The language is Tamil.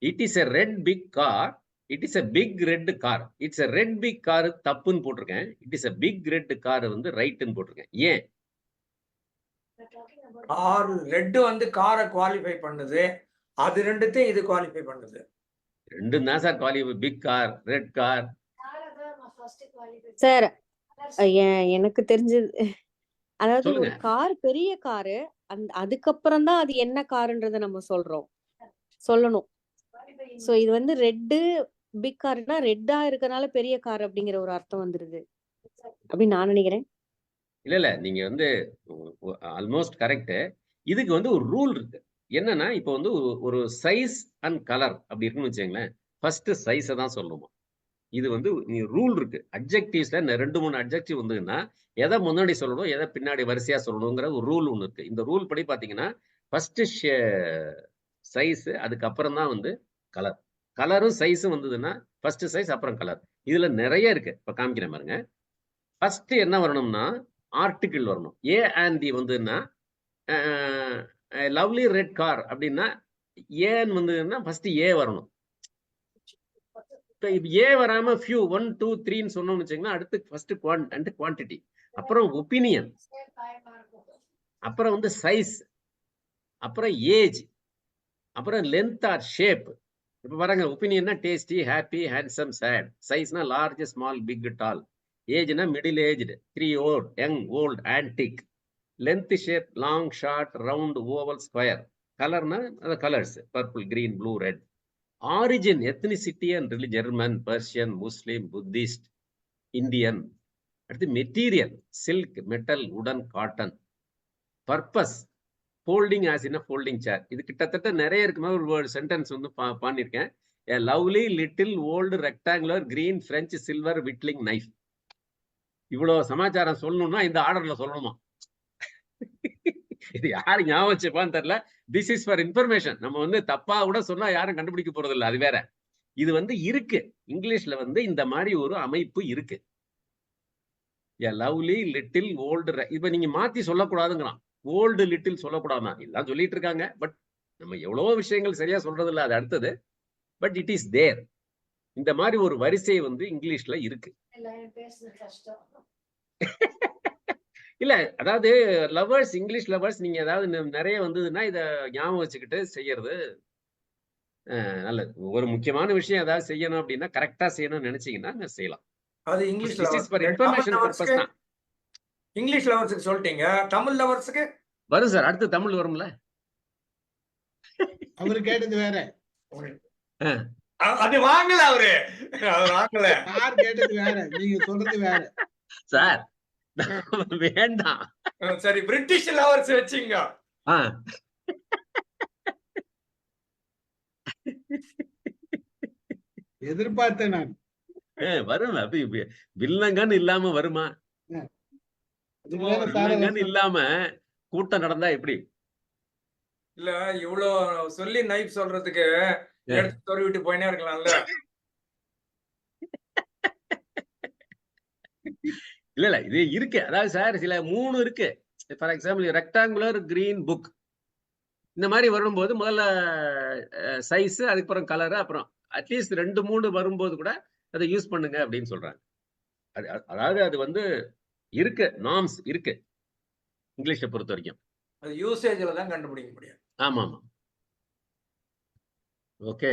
It is a red big car. It is a big red car. It's a red big car தப்புன்னு போட்டிருக்கேன். It is a big red car வந்து ரைட்னு போட்டிருக்கேன். ஏன்? கார் ரெட் வந்து காரை குவாலிஃபை பண்ணுது. அது ரெண்டுத்தையும் இது குவாலிஃபை பண்ணுது. ரெண்டும் தான் sir qualify. Big car, red car. Sir எனக்கு தெரிஞ்சது, அதாவது ஒரு சொல்லுங்க. கார் பெரிய காரு, அதுக்கப்புறம் தான் அது என்ன காருன்றத நம்ம சொல்லணும். சோ இது வந்து ரெட்டு பிக் கார்னா ரெட்டா இருக்கனால பெரிய கார் அப்படிங்கிற ஒரு அர்த்தம் வந்துருது அப்படின்னு நான் நினைக்கிறேன். இல்ல நீங்க வந்து ஆல்மோஸ்ட் கரெக்ட். இதுக்கு வந்து ஒரு ரூல் இருக்கு. என்னன்னா இப்போ வந்து ஒரு சைஸ் அண்ட் கலர் அப்படி இருக்குன்னு வச்சுங்களேன். ஃபர்ஸ்ட் சைஸை தான் சொல்லணுமா. இது வந்து ரூல் இருக்கு. அட்ஜெக்டிவ்ஸ்ல 2-3 அட்ஜெக்டிவ் வந்ததுன்னா எதை முன்னாடி சொல்லணும், எதை பின்னாடி வரிசையா சொல்லணுங்கிற ஒரு ரூல் ஒன்று இருக்கு. இந்த ரூல் படி பாத்தீங்கன்னா ஃபர்ஸ்ட் சைஸ், அதுக்கப்புறம் தான் வந்து கலர். கலரும் சைஸும் வந்ததுன்னா ஃபர்ஸ்ட் சைஸ் அப்புறம் கலர். இதுல நிறைய இருக்கு. இப்ப காமிக்கிறேன் பாருங்க. ஃபர்ஸ்ட் என்ன வரணும்னா ஆர்டிகிள் வரணும். ஏ அண்ட் தி வந்துன்னா லவ்லி ரெட் கார் அப்படின்னா ஏன்னு வந்ததுன்னா ஃபர்ஸ்ட் ஏ வரணும். ஏ வராம ஃபியூ 1 2 3ன்னு சொன்னோம்னு வச்சுங்கன்னா அடுத்து ஃபர்ஸ்ட் குவான்டிட்டி, அப்புறம் ஒப்பீனியன், அப்புறம் வந்து சைஸ், அப்புறம் ஏஜ், அப்புறம் லென்த் ஆர் ஷேப். இப்ப பாருங்க, ஒப்பீனியன்னா டேஸ்டி, ஹாப்பி, ஹேண்ட்சம், சேட். சைஸ்னா லார்ஜ், ஸ்மால், பிக், டால். ஏஜ்னா middle aged, 3 old, young, old, antique. Length, shape, long, short, round, oval, square. கலர்னா colours, purple, green, blue, red. Origin, ethnicity and religion, German, Persian, Muslim, Buddhist, Indian. அடுத்து material, silk, metal, wooden, cotton. Purpose, folding as in folding chair. இது கிட்டத்தட்ட நிறைய இருக்குமே. ஒரு சென்டென்ஸ் வந்து பண்ணியிருக்கேன். A lovely little old rectangular green French silver whittling knife. இவ்வளவு சமாச்சாரம் சொல்லணும்னா இந்த ஆர்டர்ல சொல்லணுமா? இது யாரு ஞாபகம் வச்சுப்பான்னு தெரியல. This is for information. நம்ம வந்து தப்பா கூட சொன்னா யாரும் கண்டுபிடிக்க போறது இல்லை. அது வேற. இது வந்து இருக்கு. இங்கிலீஷ்ல வந்து இந்த மாதிரி ஒரு அமைப்பு இருக்கு. A lovely little old. இப்ப நீங்க மாத்தி சொல்லக்கூடாதுங்கிறான். ஓல்டு லிட்டில் சொல்லக்கூடாதுன்னா இதுதான் சொல்லிட்டு இருக்காங்க. பட் நம்ம எவ்வளவோ விஷயங்கள் சரியா சொல்றது இல்லை. அது அடுத்தது. But it is there. இந்த மாதிரி ஒரு வரிசை வந்து இங்கிலீஷ்ல இருக்கு. இல்ல அதாவது லவர்ஸ், இங்கிலீஷ் லவர்ஸ், நீங்க ஏதாவது நிறைய வந்ததுன்னா இத ஞாபகம் வச்சுக்கிட்டு செய்யறது நல்லது. ஒரு முக்கியமான விஷயம் ஏதாவது செய்யணும் அப்படின்னா கரெக்டா செய்யணும்னு நினைச்சீங்கன்னா செய்யலாம். அது இங்கிலீஷ் இன்ஃபர்மேஷன் பர்பஸ் தான். இங்கிலீஷ் லவர்ஸ்க்கு சொல்லிட்டீங்க. தமிழ் லவர்ஸ்க்கு வரும் சார். அடுத்து தமிழ் வரும்ல. அவரு கேட்டது வேற. அது வாங்கல அவரு. அவர் வாங்கல. யார் கேட்டது வேற, நீங்க சொல்றது வேற சார். வேண்டாம். சரி, பிரிட்டிஷ் லவர்ஸ் வச்சீங்க. எதிர்பார்த்தேன் நான். வரும். வில்லங்கன்னு இல்லாம வருமா? வில்லங்கன்னு இல்லாம கூட்டம் நடந்தா எப்படி? இல்ல இவ்வளவு சொல்லி நைப் சொல்றதுக்கு எடுத்து தொலைவிட்டு போயினே இருக்கலாம்ல. இல்ல இது இருக்கு. அதாவது சார் சில 3 இருக்கு. For example rectangular green book. இந்த மாதிரி வரும்போது முதல்ல சைஸ், அதுக்கப்புறம் கலர், அப்புறம் அட்லீஸ்ட் 2-3 வரும்போது கூட அதை யூஸ் பண்ணுங்க அப்படின்னு சொல்றாங்க. அதாவது அது வந்து இருக்கு, நார்ம்ஸ் இருக்கு இங்கிலீஷை பொறுத்த வரைக்கும். அது யூசேஜ்ல தான் கண்டுபிடிக்க முடியும். ஆமா ஆமா. ஓகே.